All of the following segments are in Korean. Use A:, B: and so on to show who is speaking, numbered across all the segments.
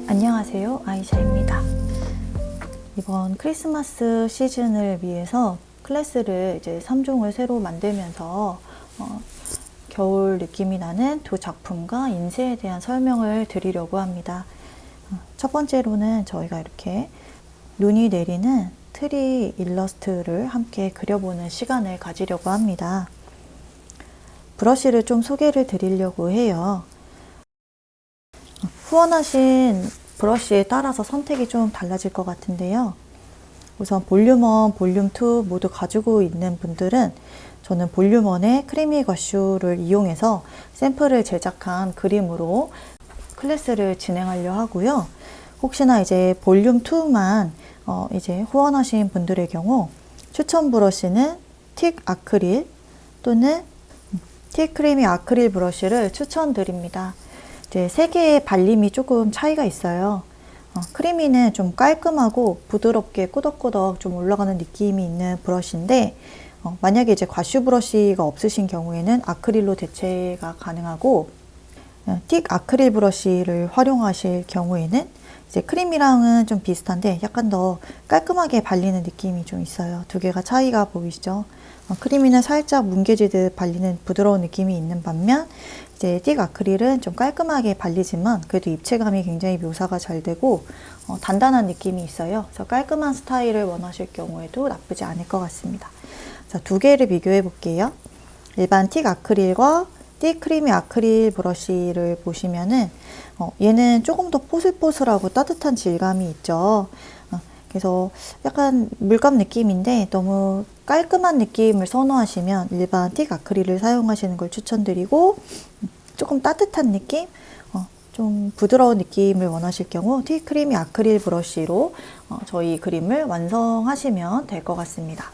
A: 안녕하세요, 아이샤입니다. 이번 크리스마스 시즌을 위해서 클래스를 이제 3종을 새로 만들면서 겨울 느낌이 나는 두 작품과 인쇄에 대한 설명을 드리려고 합니다. 첫 번째로는 저희가 이렇게 눈이 내리는 트리 일러스트를 함께 그려보는 시간을 가지려고 합니다. 브러쉬를 좀 소개를 드리려고 해요. 후원하신 브러쉬에 따라서 선택이 좀 달라질 것 같은데요. 우선 볼륨 1, 볼륨 2 모두 가지고 있는 분들은 저는 볼륨 1의 크리미 거슈를 이용해서 샘플을 제작한 그림으로 클래스를 진행하려 하고요. 혹시나 이제 볼륨 2만 이제 후원하신 분들의 경우 추천 브러쉬는 틱 아크릴 또는 틱 크리미 아크릴 브러쉬를 추천드립니다. 이제 세 개의 발림이 조금 차이가 있어요. 크리미는 좀 깔끔하고 부드럽게 꾸덕꾸덕 좀 올라가는 느낌이 있는 브러쉬인데 만약에 이제 과슈 브러쉬가 없으신 경우에는 아크릴로 대체가 가능하고 틱 아크릴 브러쉬를 활용하실 경우에는 이제 크림이랑은 좀 비슷한데 약간 더 깔끔하게 발리는 느낌이 좀 있어요. 두 개가 차이가 보이시죠? 크리미는 살짝 뭉개지듯 발리는 부드러운 느낌이 있는 반면 이제 틱 아크릴은 좀 깔끔하게 발리지만 그래도 입체감이 굉장히 묘사가 잘 되고 단단한 느낌이 있어요. 그래서 깔끔한 스타일을 원하실 경우에도 나쁘지 않을 것 같습니다. 자, 두 개를 비교해 볼게요. 일반 틱 아크릴과 틱 크리미 아크릴 브러쉬를 보시면은 얘는 조금 더 포슬포슬하고 따뜻한 질감이 있죠. 그래서 약간 물감 느낌인데 너무 깔끔한 느낌을 선호하시면 일반 틱 아크릴을 사용하시는 걸 추천드리고 조금 따뜻한 느낌, 좀 부드러운 느낌을 원하실 경우 틱 크리미 아크릴 브러쉬로 저희 그림을 완성하시면 될 것 같습니다.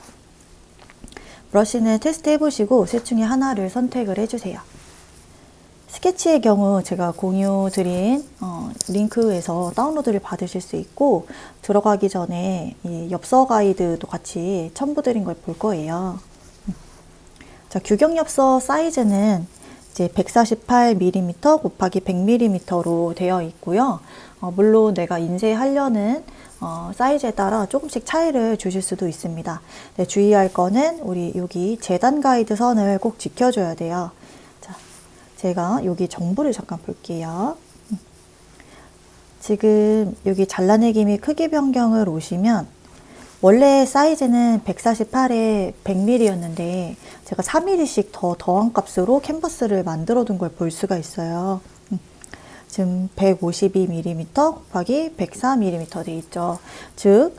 A: 브러쉬는 테스트 해보시고 셋 중에 하나를 선택을 해주세요. 스케치의 경우 제가 공유 드린 링크에서 다운로드를 받으실 수 있고 들어가기 전에 이 엽서 가이드도 같이 첨부드린 걸 볼 거예요. 자, 규격 엽서 사이즈는 이제 148mm 곱하기 100mm로 되어 있고요. 물론 내가 인쇄하려는 사이즈에 따라 조금씩 차이를 주실 수도 있습니다. 네, 주의할 거는 우리 여기 재단 가이드 선을 꼭 지켜줘야 돼요. 제가 여기 정보를 잠깐 볼게요. 지금 여기 잘라내기 및 크기 변경을 오시면 원래 사이즈는 148에 100mm였는데 제가 4mm씩 더 더한 값으로 캔버스를 만들어 둔 걸 볼 수가 있어요. 지금 152mm 곱하기 104mm 돼 있죠. 즉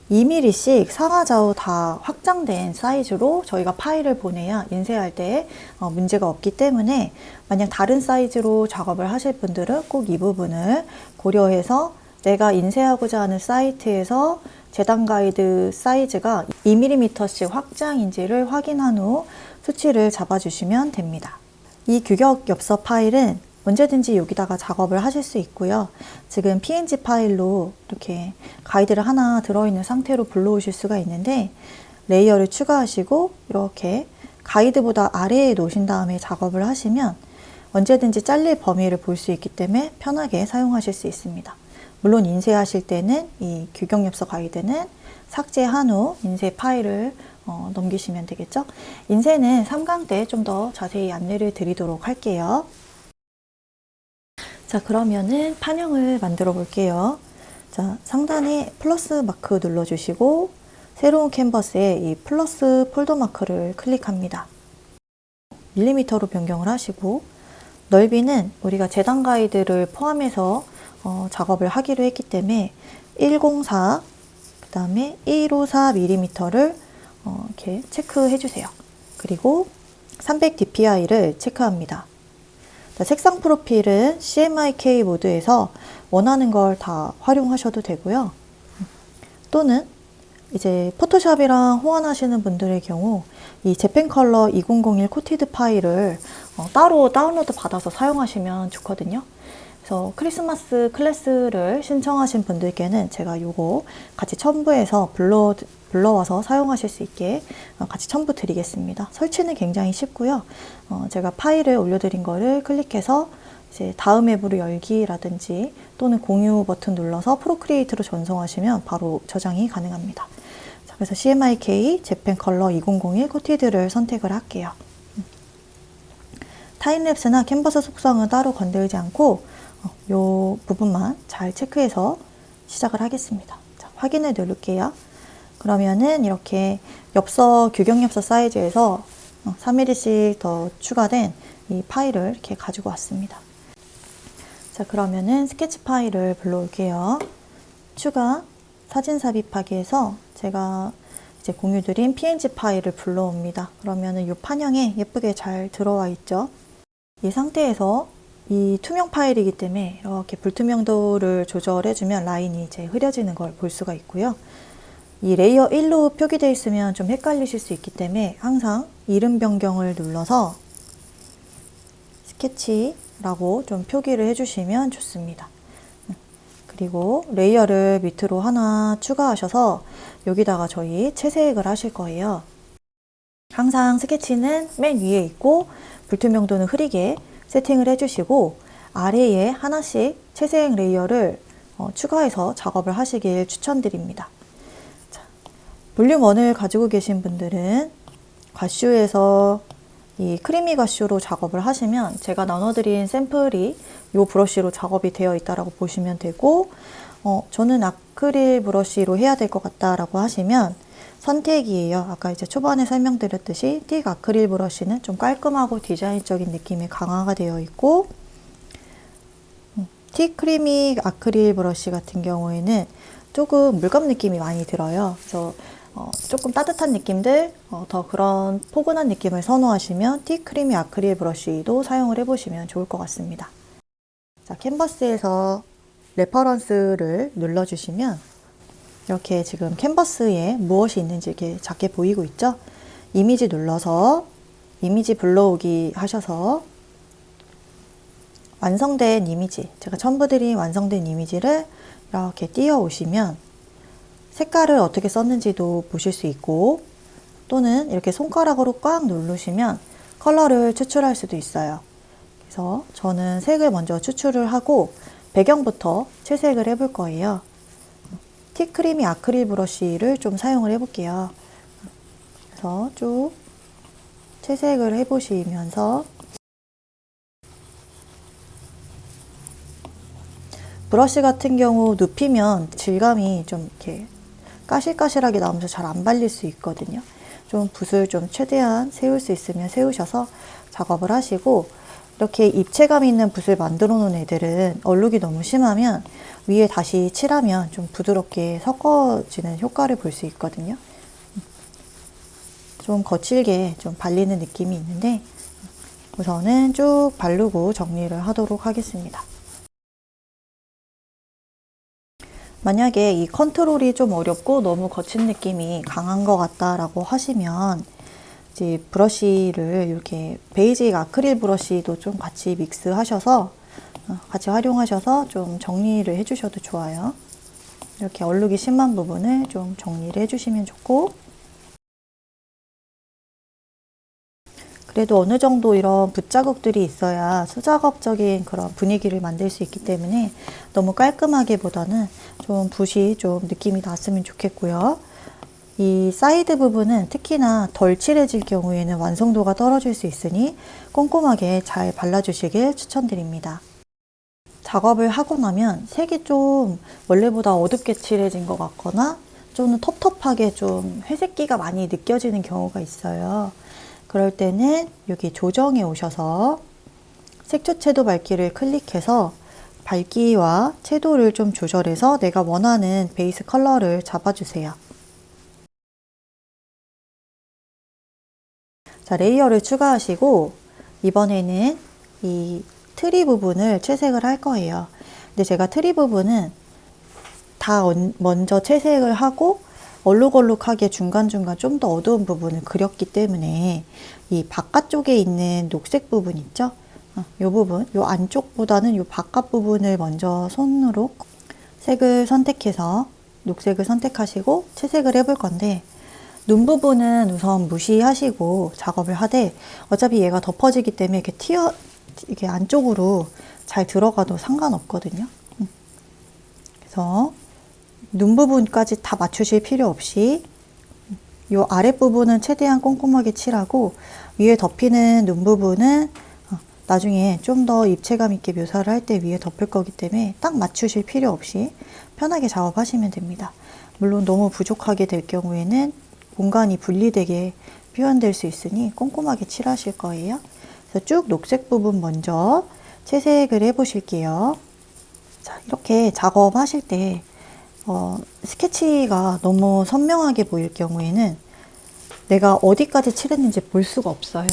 A: 2mm씩 상하좌우 다 확장된 사이즈로 저희가 파일을 보내야 인쇄할 때 문제가 없기 때문에 만약 다른 사이즈로 작업을 하실 분들은 꼭 이 부분을 고려해서 내가 인쇄하고자 하는 사이트에서 재단 가이드 사이즈가 2mm씩 확장인지를 확인한 후 수치를 잡아주시면 됩니다. 이 규격 엽서 파일은 언제든지 여기다가 작업을 하실 수 있고요. 지금 PNG 파일로 이렇게 가이드를 하나 들어있는 상태로 불러오실 수가 있는데 레이어를 추가하시고 이렇게 가이드보다 아래에 놓으신 다음에 작업을 하시면 언제든지 잘릴 범위를 볼 수 있기 때문에 편하게 사용하실 수 있습니다. 물론 인쇄하실 때는 이 규격 엽서 가이드는 삭제한 후 인쇄 파일을 넘기시면 되겠죠. 인쇄는 3강 때 좀 더 자세히 안내를 드리도록 할게요. 자, 그러면은 판형을 만들어 볼게요. 자, 상단에 플러스 마크 눌러주시고 새로운 캔버스에 이 플러스 폴더 마크를 클릭합니다. 밀리미터로 변경을 하시고 넓이는 우리가 재단 가이드를 포함해서 작업을 하기로 했기 때문에 104, 그 다음에 154mm를 이렇게 체크해 주세요. 그리고 300dpi를 체크합니다. 색상 프로필은 CMYK 모드에서 원하는 걸 다 활용하셔도 되고요. 또는 이제 포토샵이랑 호환하시는 분들의 경우 이 재팬컬러 2001 코티드 파일을 따로 다운로드 받아서 사용하시면 좋거든요. 그래서 크리스마스 클래스를 신청하신 분들께는 제가 요거 같이 첨부해서 불러와서 사용하실 수 있게 같이 첨부 드리겠습니다. 설치는 굉장히 쉽고요. 제가 파일을 올려드린 거를 클릭해서 이제 다음 앱으로 열기라든지 또는 공유 버튼 눌러서 프로크리에이트로 전송하시면 바로 저장이 가능합니다. 자, 그래서 CMYK 재팬 컬러 2001 코티드를 선택을 할게요. 타임랩스나 캔버스 속성은 따로 건들지 않고 이 부분만 잘 체크해서 시작을 하겠습니다. 자, 확인을 누를게요. 그러면은 이렇게 엽서, 규격 엽서 사이즈에서 3mm씩 더 추가된 이 파일을 이렇게 가지고 왔습니다. 자, 그러면은 스케치 파일을 불러올게요. 추가 사진 삽입하기에서 제가 이제 공유 드린 png 파일을 불러옵니다. 그러면은 이 판형에 예쁘게 잘 들어와 있죠. 이 상태에서 이 투명 파일이기 때문에 이렇게 불투명도를 조절해주면 라인이 이제 흐려지는 걸 볼 수가 있고요. 이 레이어 1로 표기되어 있으면 좀 헷갈리실 수 있기 때문에 항상 이름 변경을 눌러서 스케치라고 좀 표기를 해주시면 좋습니다. 그리고 레이어를 밑으로 하나 추가하셔서 여기다가 저희 채색을 하실 거예요. 항상 스케치는 맨 위에 있고 불투명도는 흐리게 세팅을 해주시고 아래에 하나씩 채색 레이어를 추가해서 작업을 하시길 추천드립니다. 자, 볼륨 1을 가지고 계신 분들은 가슈에서 이 크리미 가슈로 작업을 하시면 제가 나눠드린 샘플이 이 브러쉬로 작업이 되어 있다고 보시면 되고 저는 아크릴 브러쉬로 해야 될 것 같다라고 하시면 선택이에요. 아까 이제 초반에 설명드렸듯이 틱 아크릴 브러쉬는 좀 깔끔하고 디자인적인 느낌이 강화가 되어 있고 틱 크리미 아크릴 브러쉬 같은 경우에는 조금 물감 느낌이 많이 들어요. 그래서 조금 따뜻한 느낌들, 더 그런 포근한 느낌을 선호하시면 틱 크리미 아크릴 브러쉬도 사용을 해보시면 좋을 것 같습니다. 자, 캔버스에서 레퍼런스를 눌러주시면 이렇게 지금 캔버스에 무엇이 있는지 이렇게 작게 보이고 있죠? 이미지 눌러서 이미지 불러오기 하셔서 완성된 이미지, 제가 첨부드린 완성된 이미지를 이렇게 띄워 오시면 색깔을 어떻게 썼는지도 보실 수 있고 또는 이렇게 손가락으로 꽉 누르시면 컬러를 추출할 수도 있어요. 그래서 저는 색을 먼저 추출을 하고 배경부터 채색을 해볼 거예요. 틱 크리미 아크릴 브러쉬를 좀 사용을 해볼게요. 그래서 쭉 채색을 해보시면서 브러쉬 같은 경우 눕히면 질감이 좀 이렇게 까실까실하게 나오면서 잘 안 발릴 수 있거든요. 좀 붓을 좀 최대한 세울 수 있으면 세우셔서 작업을 하시고 이렇게 입체감 있는 붓을 만들어 놓은 애들은 얼룩이 너무 심하면 위에 다시 칠하면 좀 부드럽게 섞어지는 효과를 볼 수 있거든요. 좀 거칠게 좀 발리는 느낌이 있는데 우선은 쭉 바르고 정리를 하도록 하겠습니다. 만약에 이 컨트롤이 좀 어렵고 너무 거친 느낌이 강한 것 같다라고 하시면 이제 브러쉬를 이렇게 베이직 아크릴 브러쉬도 좀 같이 믹스하셔서 같이 활용하셔서 좀 정리를 해주셔도 좋아요. 이렇게 얼룩이 심한 부분을 좀 정리를 해주시면 좋고 그래도 어느 정도 이런 붓자국들이 있어야 수작업적인 그런 분위기를 만들 수 있기 때문에 너무 깔끔하기보다는 좀 붓이 좀 느낌이 났으면 좋겠고요. 이 사이드 부분은 특히나 덜 칠해질 경우에는 완성도가 떨어질 수 있으니 꼼꼼하게 잘 발라주시길 추천드립니다. 작업을 하고 나면 색이 좀 원래보다 어둡게 칠해진 것 같거나 좀 텁텁하게 좀 회색기가 많이 느껴지는 경우가 있어요. 그럴 때는 여기 조정에 오셔서 색조 채도 밝기를 클릭해서 밝기와 채도를 좀 조절해서 내가 원하는 베이스 컬러를 잡아주세요. 자, 레이어를 추가하시고 이번에는 이 트리 부분을 채색을 할 거예요. 근데 제가 트리 부분은 다 먼저 채색을 하고 얼룩얼룩하게 중간중간 좀 더 어두운 부분을 그렸기 때문에 이 바깥쪽에 있는 녹색 부분 있죠? 이 부분, 이 안쪽보다는 이 바깥 부분을 먼저 손으로 색을 선택해서 녹색을 선택하시고 채색을 해볼 건데 눈 부분은 우선 무시하시고 작업을 하되 어차피 얘가 덮어지기 때문에 이렇게 이게 안쪽으로 잘 들어가도 상관없거든요. 그래서 눈 부분까지 다 맞추실 필요 없이 이 아랫부분은 최대한 꼼꼼하게 칠하고 위에 덮이는 눈 부분은 나중에 좀 더 입체감 있게 묘사를 할 때 위에 덮을 거기 때문에 딱 맞추실 필요 없이 편하게 작업하시면 됩니다. 물론 너무 부족하게 될 경우에는 공간이 분리되게 표현될 수 있으니 꼼꼼하게 칠하실 거예요. 그래서 쭉 녹색 부분 먼저 채색을 해 보실게요. 자, 이렇게 작업하실 때 스케치가 너무 선명하게 보일 경우에는 내가 어디까지 칠했는지 볼 수가 없어요.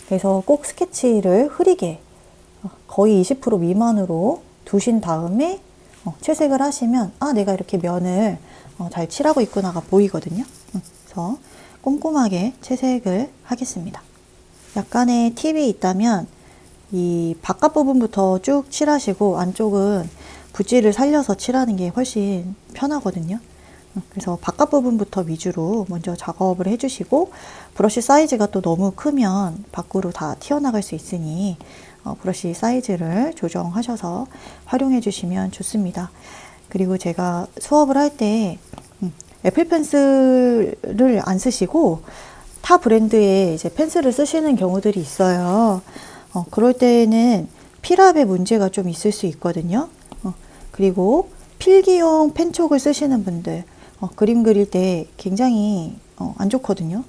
A: 그래서 꼭 스케치를 흐리게 거의 20% 미만으로 두신 다음에 채색을 하시면 내가 이렇게 면을 잘 칠하고 있구나가 보이거든요. 그래서 꼼꼼하게 채색을 하겠습니다. 약간의 팁이 있다면 이 바깥 부분부터 쭉 칠하시고 안쪽은 붓질을 살려서 칠하는 게 훨씬 편하거든요. 그래서 바깥 부분부터 위주로 먼저 작업을 해주시고 브러쉬 사이즈가 또 너무 크면 밖으로 다 튀어나갈 수 있으니 브러쉬 사이즈를 조정하셔서 활용해 주시면 좋습니다. 그리고 제가 수업을 할 때 애플 펜슬을 안 쓰시고 타 브랜드의 이제 펜슬을 쓰시는 경우들이 있어요. 그럴 때에는 필압에 문제가 좀 있을 수 있거든요. 그리고 필기용 펜촉을 쓰시는 분들 그림 그릴 때 굉장히 안 좋거든요.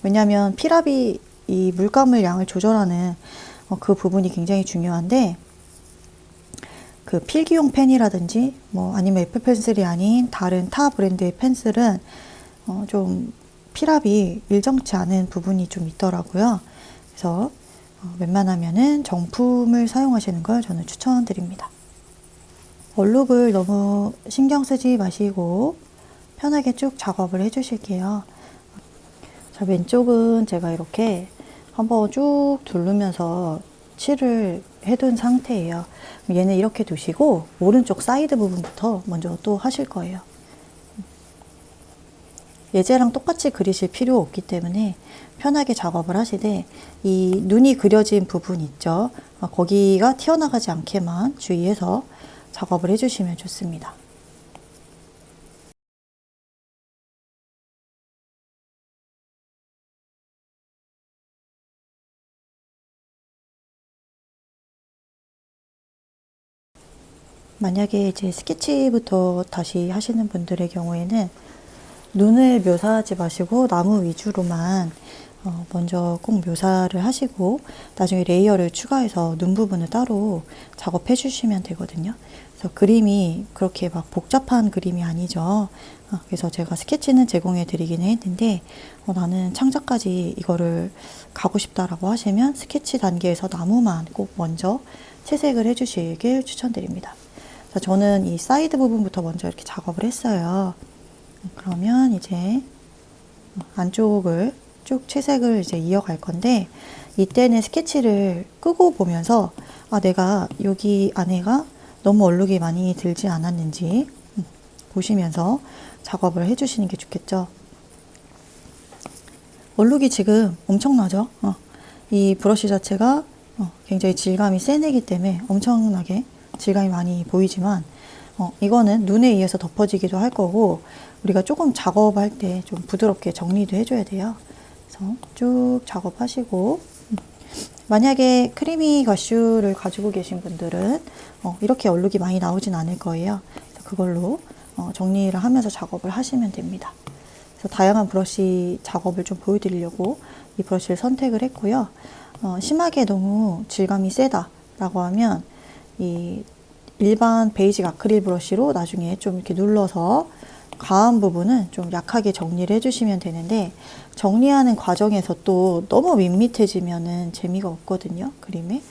A: 왜냐하면 필압이 이 물감을 양을 조절하는 그 부분이 굉장히 중요한데 그 필기용 펜이라든지 뭐 아니면 애플 펜슬이 아닌 다른 타 브랜드의 펜슬은 좀 필압이 일정치 않은 부분이 좀 있더라고요. 그래서 웬만하면은 정품을 사용하시는 걸 저는 추천드립니다. 얼룩을 너무 신경 쓰지 마시고 편하게 쭉 작업을 해 주실게요. 자, 왼쪽은 제가 이렇게 한번 쭉 두르면서 칠을 해둔 상태예요. 얘는 이렇게 두시고 오른쪽 사이드 부분부터 먼저 또 하실 거예요. 예제랑 똑같이 그리실 필요 없기 때문에 편하게 작업을 하시되 이 눈이 그려진 부분 있죠. 거기가 튀어나가지 않게만 주의해서 작업을 해주시면 좋습니다. 만약에 이제 스케치부터 다시 하시는 분들의 경우에는 눈을 묘사하지 마시고 나무 위주로만 먼저 꼭 묘사를 하시고 나중에 레이어를 추가해서 눈 부분을 따로 작업해 주시면 되거든요. 그래서 그림이 그렇게 막 복잡한 그림이 아니죠. 그래서 제가 스케치는 제공해 드리기는 했는데 나는 창작까지 이거를 가고 싶다라고 하시면 스케치 단계에서 나무만 꼭 먼저 채색을 해 주시길 추천드립니다. 저는 이 사이드 부분부터 먼저 이렇게 작업을 했어요. 그러면 이제 안쪽을 쭉 채색을 이제 이어갈 건데 이때는 스케치를 끄고 보면서 내가 여기 안에가 너무 얼룩이 많이 들지 않았는지 보시면서 작업을 해주시는 게 좋겠죠. 얼룩이 지금 엄청나죠? 이 브러쉬 자체가 굉장히 질감이 세네기 때문에 엄청나게 질감이 많이 보이지만 이거는 눈에 의해서 덮어지기도 할 거고 우리가 조금 작업할 때 좀 부드럽게 정리도 해줘야 돼요. 그래서 쭉 작업하시고 만약에 크리미 가슈를 가지고 계신 분들은 이렇게 얼룩이 많이 나오진 않을 거예요. 그래서 그걸로 정리를 하면서 작업을 하시면 됩니다. 그래서 다양한 브러쉬 작업을 좀 보여드리려고 이 브러쉬를 선택을 했고요. 심하게 너무 질감이 세다라고 하면 이 일반 베이직 아크릴 브러쉬로 나중에 좀 이렇게 눌러서 과한 부분은 좀 약하게 정리를 해주시면 되는데 정리하는 과정에서 또 너무 밋밋해지면은 재미가 없거든요, 그림에.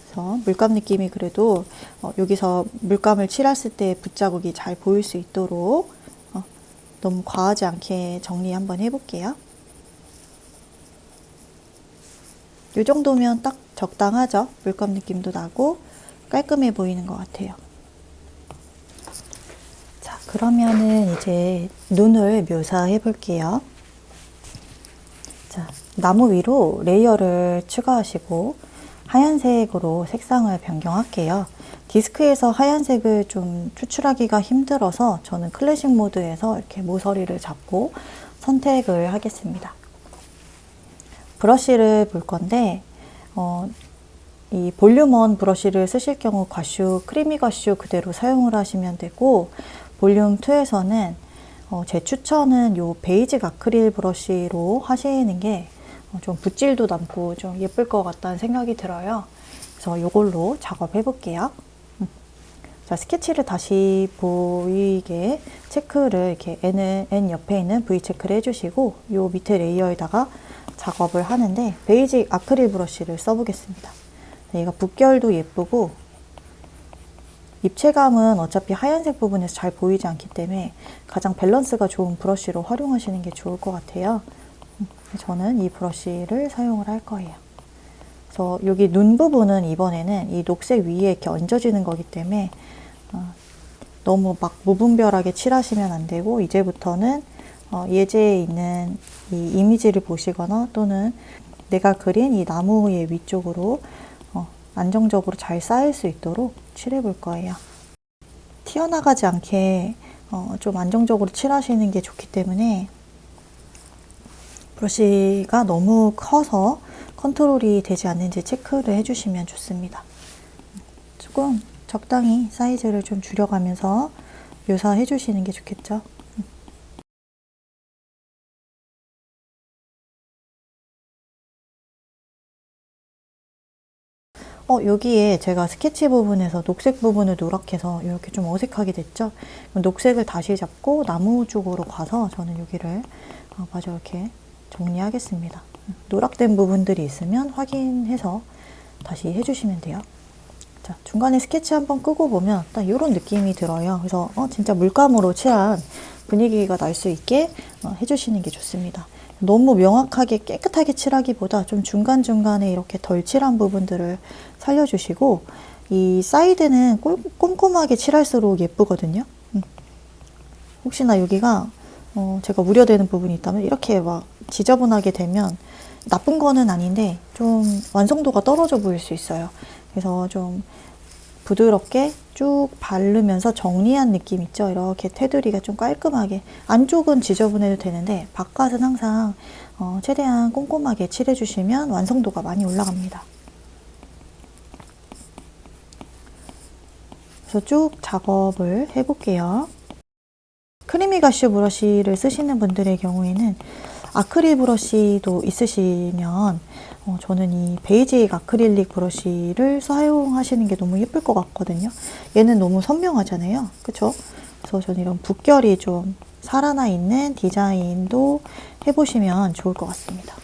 A: 그래서 물감 느낌이 그래도 여기서 물감을 칠했을 때 붓자국이 잘 보일 수 있도록 너무 과하지 않게 정리 한번 해볼게요. 이 정도면 딱 적당하죠? 물감 느낌도 나고 깔끔해 보이는 것 같아요. 자, 그러면은 이제 눈을 묘사해 볼게요. 자, 나무 위로 레이어를 추가하시고 하얀색으로 색상을 변경할게요. 디스크에서 하얀색을 좀 추출하기가 힘들어서 저는 클래식 모드에서 이렇게 모서리를 잡고 선택을 하겠습니다. 브러쉬를 볼 건데 이 볼륨1 브러쉬를 쓰실 경우 과슈, 크리미 과슈 그대로 사용을 하시면 되고, 볼륨 2에서는 제 추천은 요 베이직 아크릴 브러쉬로 하시는 게 좀 붓질도 남고 좀 예쁠 것 같다는 생각이 들어요. 그래서 요걸로 작업해 볼게요. 자, 스케치를 다시 보이게 체크를 이렇게 N 옆에 있는 V 체크를 해주시고, 요 밑에 레이어에다가 작업을 하는데 베이직 아크릴 브러쉬를 써보겠습니다. 얘가 붓결도 예쁘고 입체감은 어차피 하얀색 부분에서 잘 보이지 않기 때문에 가장 밸런스가 좋은 브러쉬로 활용하시는 게 좋을 것 같아요. 저는 이 브러쉬를 사용을 할 거예요. 그래서 여기 눈 부분은 이번에는 이 녹색 위에 이렇게 얹어지는 거기 때문에 너무 막 무분별하게 칠하시면 안 되고, 이제부터는 예제에 있는 이 이미지를 보시거나 또는 내가 그린 이 나무의 위쪽으로 안정적으로 잘 쌓일 수 있도록 칠해 볼 거예요. 튀어나가지 않게 좀 안정적으로 칠하시는 게 좋기 때문에 브러쉬가 너무 커서 컨트롤이 되지 않는지 체크를 해주시면 좋습니다. 조금 적당히 사이즈를 좀 줄여가면서 묘사해 주시는 게 좋겠죠. 여기에 제가 스케치 부분에서 녹색 부분을 누락해서 이렇게 좀 어색하게 됐죠. 녹색을 다시 잡고 나무 쪽으로 가서 저는 여기를 마저 이렇게 정리하겠습니다. 누락된 부분들이 있으면 확인해서 다시 해주시면 돼요. 자, 중간에 스케치 한번 끄고 보면 딱 이런 느낌이 들어요. 그래서 진짜 물감으로 칠한 분위기가 날 수 있게 해주시는 게 좋습니다. 너무 명확하게 깨끗하게 칠하기보다 좀 중간중간에 이렇게 덜 칠한 부분들을 살려주시고, 이 사이드는 꼼꼼하게 칠할수록 예쁘거든요. 혹시나 여기가 제가 우려되는 부분이 있다면 이렇게 막 지저분하게 되면 나쁜 거는 아닌데 좀 완성도가 떨어져 보일 수 있어요. 그래서 좀 부드럽게 쭉 바르면서 정리한 느낌 있죠? 이렇게 테두리가 좀 깔끔하게, 안쪽은 지저분해도 되는데 바깥은 항상 최대한 꼼꼼하게 칠해주시면 완성도가 많이 올라갑니다. 그래서 쭉 작업을 해볼게요. 크리미 가쉬 브러쉬를 쓰시는 분들의 경우에는 아크릴 브러쉬도 있으시면 저는 이 베이직 아크릴릭 브러쉬를 사용하시는 게 너무 예쁠 것 같거든요. 얘는 너무 선명하잖아요. 그쵸? 그래서 저는 이런 붓결이 좀 살아나 있는 디자인도 해보시면 좋을 것 같습니다.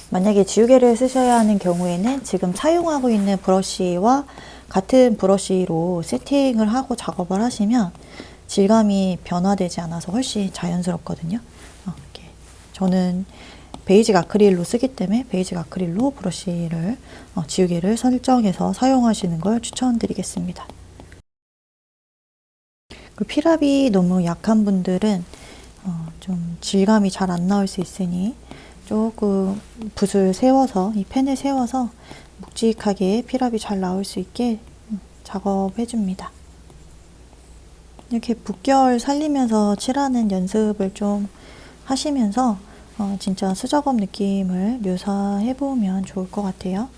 A: 만약에 지우개를 쓰셔야 하는 경우에는 지금 사용하고 있는 브러쉬와 같은 브러쉬로 세팅을 하고 작업을 하시면 질감이 변화되지 않아서 훨씬 자연스럽거든요. 이렇게. 저는 베이직 아크릴로 쓰기 때문에 베이직 아크릴로 브러쉬를 지우개를 설정해서 사용하시는 걸 추천드리겠습니다. 그 피랍이 너무 약한 분들은 좀 질감이 잘 안 나올 수 있으니 조금 붓을 세워서, 이 펜을 세워서 묵직하게 피랍이 잘 나올 수 있게 작업해 줍니다. 이렇게 붓결 살리면서 칠하는 연습을 좀 하시면서 진짜 수작업 느낌을 묘사해 보면 좋을 것 같아요.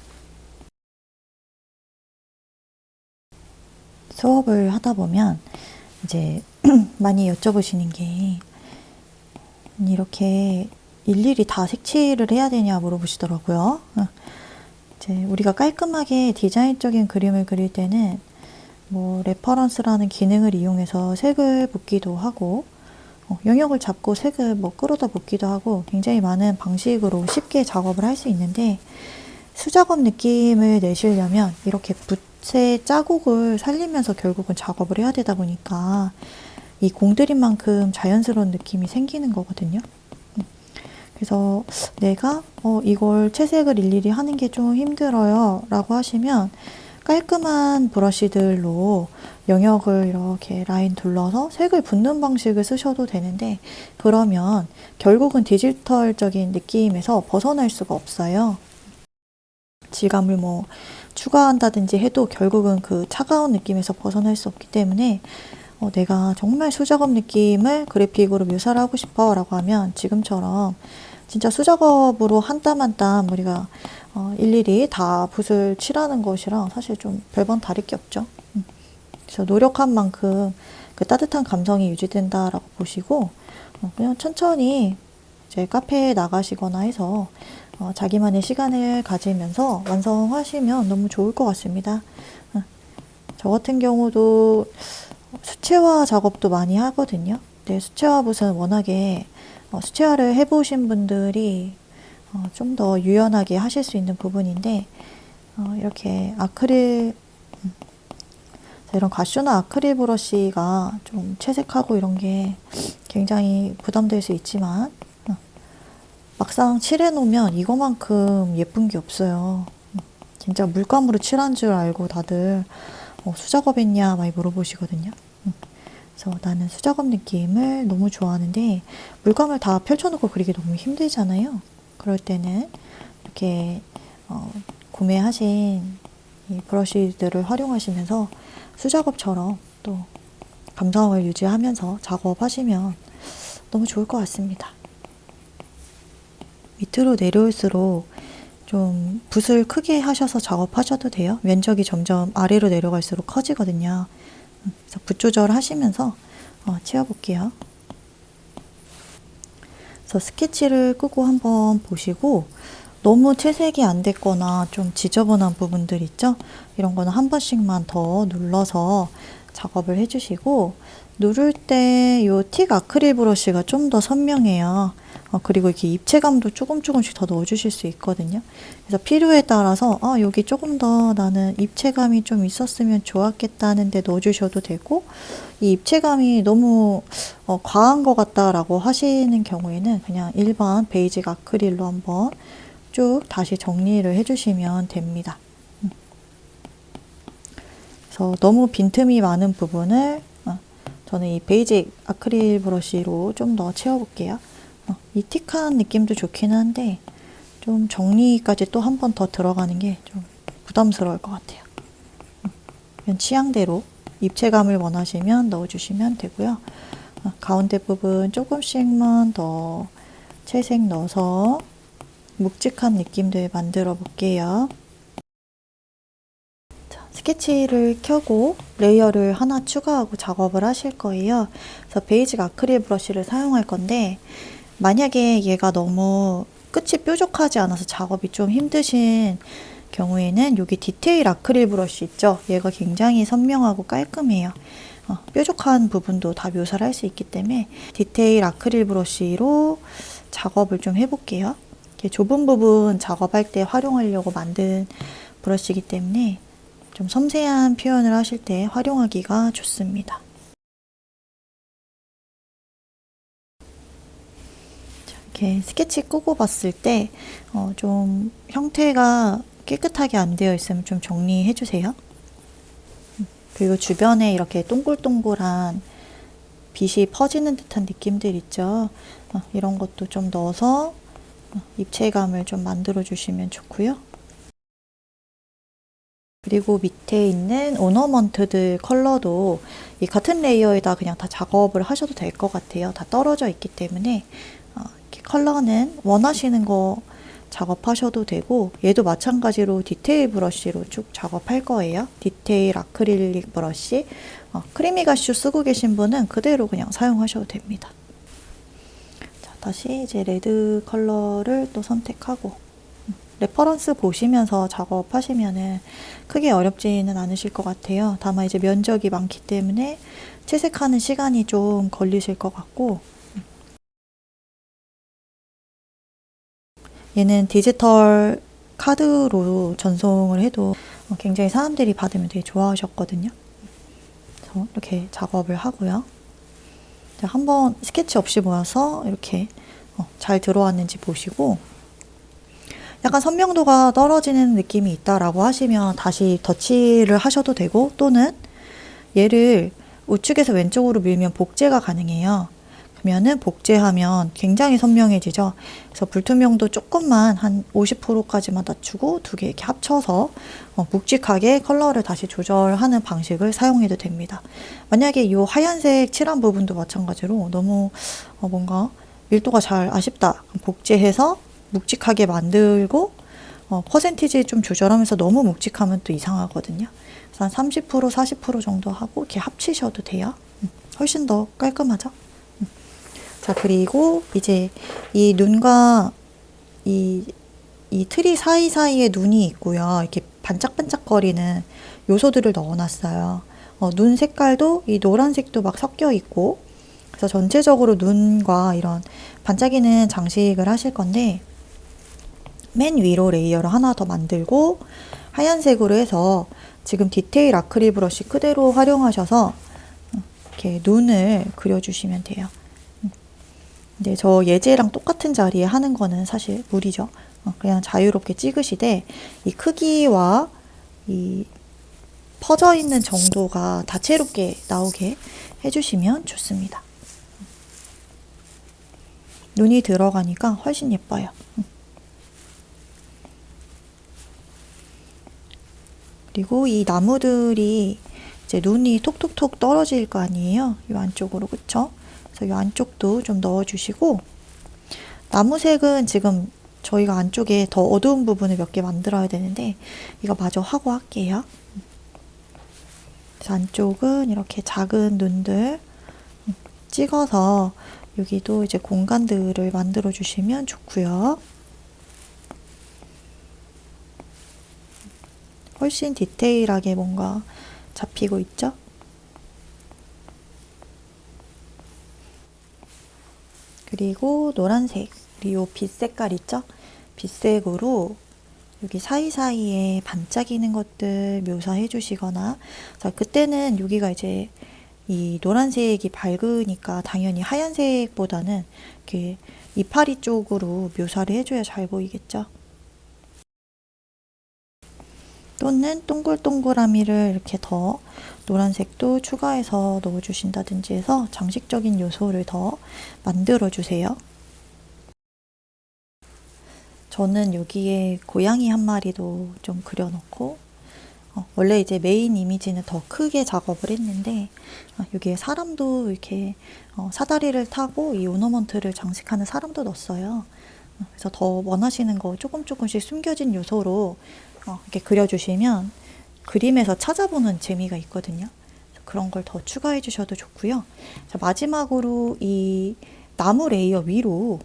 A: 수업을 하다 보면 이제 많이 여쭤보시는 게, 이렇게 일일이 다 색칠을 해야 되냐 물어보시더라고요. 이제 우리가 깔끔하게 디자인적인 그림을 그릴 때는 뭐 레퍼런스라는 기능을 이용해서 색을 붓기도 하고, 영역을 잡고 색을 뭐 끌어다 붓기도 하고, 굉장히 많은 방식으로 쉽게 작업을 할 수 있는데, 수작업 느낌을 내시려면 이렇게 붓의 자국을 살리면서 결국은 작업을 해야 되다 보니까 이 공들인 만큼 자연스러운 느낌이 생기는 거거든요. 그래서 내가 이걸 채색을 일일이 하는 게 좀 힘들어요 라고 하시면 깔끔한 브러쉬들로 영역을 이렇게 라인 둘러서 색을 붓는 방식을 쓰셔도 되는데, 그러면 결국은 디지털적인 느낌에서 벗어날 수가 없어요. 질감을 뭐 추가한다든지 해도 결국은 그 차가운 느낌에서 벗어날 수 없기 때문에 내가 정말 수작업 느낌을 그래픽으로 묘사를 하고 싶어 라고 하면 지금처럼 진짜 수작업으로 한 땀 한 땀 우리가 일일이 다 붓을 칠하는 것이랑 사실 좀 별반 다를 게 없죠. 그래서 노력한 만큼 그 따뜻한 감성이 유지된다라고 보시고 그냥 천천히 이제 카페에 나가시거나 해서 자기만의 시간을 가지면서 완성하시면 너무 좋을 것 같습니다. 저 같은 경우도 수채화 작업도 많이 하거든요. 근데 수채화 붓은 워낙에 수채화를 해보신 분들이 좀 더 유연하게 하실 수 있는 부분인데 이렇게 아크릴 이런 가슈나 아크릴 브러쉬가 좀 채색하고 이런 게 굉장히 부담될 수 있지만 막상 칠해 놓으면 이거만큼 예쁜 게 없어요. 진짜 물감으로 칠한 줄 알고 다들 수작업 했냐 많이 물어보시거든요. 그래서 나는 수작업 느낌을 너무 좋아하는데 물감을 다 펼쳐놓고 그리기 너무 힘들잖아요. 그럴 때는 이렇게 구매하신 이 브러쉬들을 활용하시면서 수작업처럼 또 감성을 유지하면서 작업하시면 너무 좋을 것 같습니다. 밑으로 내려올수록 좀 붓을 크게 하셔서 작업하셔도 돼요. 면적이 점점 아래로 내려갈수록 커지거든요. 그래서 붓 조절하시면서 채워볼게요. 그래서 스케치를 끄고 한번 보시고 너무 채색이 안 됐거나 좀 지저분한 부분들 있죠? 이런 거는 한 번씩만 더 눌러서 작업을 해주시고 누를 때 이 틱 아크릴 브러쉬가 좀 더 선명해요. 그리고 이렇게 입체감도 조금씩 더 넣어주실 수 있거든요. 그래서 필요에 따라서 여기 조금 더 나는 입체감이 좀 있었으면 좋았겠다 하는데 넣어주셔도 되고 이 입체감이 너무 과한 것 같다라고 하시는 경우에는 그냥 일반 베이직 아크릴로 한번 쭉 다시 정리를 해주시면 됩니다. 그래서 너무 빈틈이 많은 부분을 저는 이 베이직 아크릴 브러쉬로 좀 더 채워볼게요. 이 틱한 느낌도 좋긴 한데 좀 정리까지 또 한 번 더 들어가는 게 좀 부담스러울 것 같아요. 그냥 취향대로 입체감을 원하시면 넣어주시면 되고요. 가운데 부분 조금씩만 더 채색 넣어서 묵직한 느낌들 만들어 볼게요. 스케치를 켜고 레이어를 하나 추가하고 작업을 하실 거예요. 그래서 베이직 아크릴 브러쉬를 사용할 건데 만약에 얘가 너무 끝이 뾰족하지 않아서 작업이 좀 힘드신 경우에는 여기 디테일 아크릴 브러쉬 있죠? 얘가 굉장히 선명하고 깔끔해요. 뾰족한 부분도 다 묘사를 할 수 있기 때문에 디테일 아크릴 브러쉬로 작업을 좀 해볼게요. 이렇게 좁은 부분 작업할 때 활용하려고 만든 브러쉬이기 때문에 좀 섬세한 표현을 하실 때 활용하기가 좋습니다. 이렇게 스케치 끄고 봤을 때 좀 형태가 깨끗하게 안 되어 있으면 좀 정리해 주세요. 그리고 주변에 이렇게 동글동글한 빛이 퍼지는 듯한 느낌들 있죠. 이런 것도 좀 넣어서 입체감을 좀 만들어 주시면 좋고요. 그리고 밑에 있는 오너먼트들 컬러도 이 같은 레이어에다 그냥 다 작업을 하셔도 될 것 같아요. 다 떨어져 있기 때문에 이렇게 컬러는 원하시는 거 작업하셔도 되고 얘도 마찬가지로 디테일 브러쉬로 쭉 작업할 거예요. 디테일 아크릴릭 브러쉬 크리미 가슈 쓰고 계신 분은 그대로 그냥 사용하셔도 됩니다. 자, 다시 이제 레드 컬러를 또 선택하고 레퍼런스 보시면서 작업하시면은 크게 어렵지는 않으실 것 같아요. 다만 이제 면적이 많기 때문에 채색하는 시간이 좀 걸리실 것 같고 얘는 디지털 카드로 전송을 해도 굉장히 사람들이 받으면 되게 좋아하셨거든요. 그래서 이렇게 작업을 하고요. 한번 스케치 없이 모아서 이렇게 잘 들어왔는지 보시고 약간 선명도가 떨어지는 느낌이 있다라고 하시면 다시 덧칠을 하셔도 되고 또는 얘를 우측에서 왼쪽으로 밀면 복제가 가능해요. 그러면은 복제하면 굉장히 선명해지죠. 그래서 불투명도 조금만 한 50%까지만 낮추고 두 개 이렇게 합쳐서 묵직하게 컬러를 다시 조절하는 방식을 사용해도 됩니다. 만약에 이 하얀색 칠한 부분도 마찬가지로 너무 뭔가 밀도가 잘 아쉽다. 복제해서 묵직하게 만들고 퍼센티지 좀 조절하면서 너무 묵직하면 또 이상하거든요. 그래서 한 30%, 40% 정도 하고 이렇게 합치셔도 돼요. 훨씬 더 깔끔하죠? 자, 그리고 이제 이 눈과 이 트리 사이사이에 눈이 있고요. 이렇게 반짝반짝거리는 요소들을 넣어놨어요. 눈 색깔도 이 노란색도 막 섞여 있고, 그래서 전체적으로 눈과 이런 반짝이는 장식을 하실 건데, 맨 위로 레이어를 하나 더 만들고, 하얀색으로 해서 지금 디테일 아크릴 브러쉬 그대로 활용하셔서 이렇게 눈을 그려주시면 돼요. 근데 저 예제랑 똑같은 자리에 하는 거는 사실 무리죠. 그냥 자유롭게 찍으시되 이 크기와 이 퍼져 있는 정도가 다채롭게 나오게 해주시면 좋습니다. 눈이 들어가니까 훨씬 예뻐요. 그리고 이 나무들이 이제 눈이 톡톡톡 떨어질 거 아니에요. 이 안쪽으로, 그쵸? 그래서 이 안쪽도 좀 넣어주시고, 나무색은 지금 저희가 안쪽에 더 어두운 부분을 몇 개 만들어야 되는데 이거 마저 하고 할게요. 그래서 안쪽은 이렇게 작은 눈들 찍어서 여기도 이제 공간들을 만들어 주시면 좋고요. 훨씬 디테일하게 뭔가 잡히고 있죠? 그리고 노란색, 그리고 빛 색깔 있죠? 빛색으로 여기 사이사이에 반짝이는 것들 묘사해 주시거나, 자, 그때는 여기가 이제 이 노란색이 밝으니까 당연히 하얀색보다는 이렇게 이파리 쪽으로 묘사를 해줘야 잘 보이겠죠? 또는 동글동글하미를 이렇게 더 노란색도 추가해서 넣어주신다든지 해서 장식적인 요소를 더 만들어주세요. 저는 여기에 고양이 한 마리도 좀 그려놓고, 원래 이제 메인 이미지는 더 크게 작업을 했는데, 여기에 사람도 이렇게 사다리를 타고 이 오너먼트를 장식하는 사람도 넣었어요. 그래서 더 원하시는 거 조금씩 숨겨진 요소로 이렇게 그려주시면 그림에서 찾아보는 재미가 있거든요. 그런 걸 더 추가해 주셔도 좋고요. 자, 마지막으로 이 나무 레이어 위로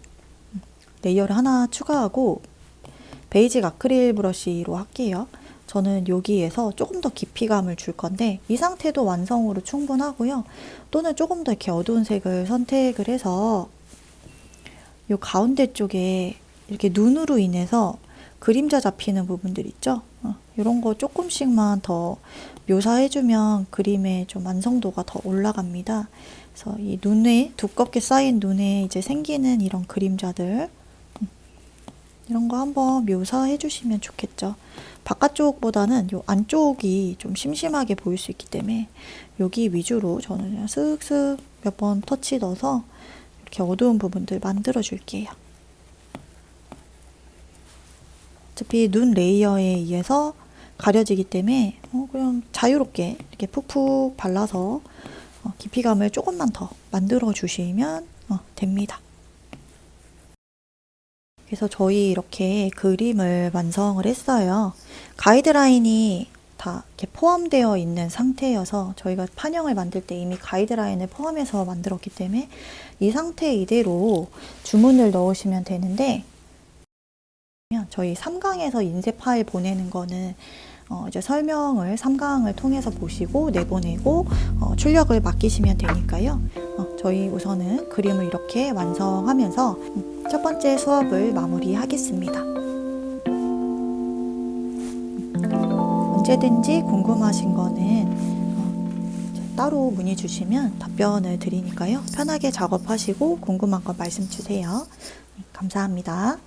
A: 레이어를 하나 추가하고 베이직 아크릴 브러쉬로 할게요. 저는 여기에서 조금 더 깊이감을 줄 건데 이 상태도 완성으로 충분하고요. 또는 조금 더 이렇게 어두운 색을 선택을 해서 이 가운데 쪽에 이렇게 눈으로 인해서 그림자 잡히는 부분들 있죠? 이런 거 조금씩만 더 묘사해주면 그림의 좀 완성도가 더 올라갑니다. 그래서 이 눈에, 두껍게 쌓인 눈에 이제 생기는 이런 그림자들, 이런 거 한번 묘사해주시면 좋겠죠. 바깥쪽보다는 요 안쪽이 좀 심심하게 보일 수 있기 때문에 여기 위주로 저는 그냥 슥슥 몇 번 터치 넣어서 이렇게 어두운 부분들 만들어 줄게요. 어차피 눈 레이어에 의해서 가려지기 때문에 그냥 자유롭게 이렇게 푹푹 발라서 깊이감을 조금만 더 만들어 주시면 됩니다. 그래서 저희 이렇게 그림을 완성을 했어요. 가이드라인이 다 이렇게 포함되어 있는 상태여서 저희가 판형을 만들 때 이미 가이드라인을 포함해서 만들었기 때문에 이 상태 이대로 주문을 넣으시면 되는데, 저희 3강에서 인쇄 파일 보내는 거는 이제 설명을 3강을 통해서 보시고 내보내고 출력을 맡기시면 되니까요. 저희 우선은 그림을 이렇게 완성하면서 첫 번째 수업을 마무리하겠습니다. 언제든지 궁금하신 거는 따로 문의 주시면 답변을 드리니까요. 편하게 작업하시고 궁금한 거 말씀 주세요. 감사합니다.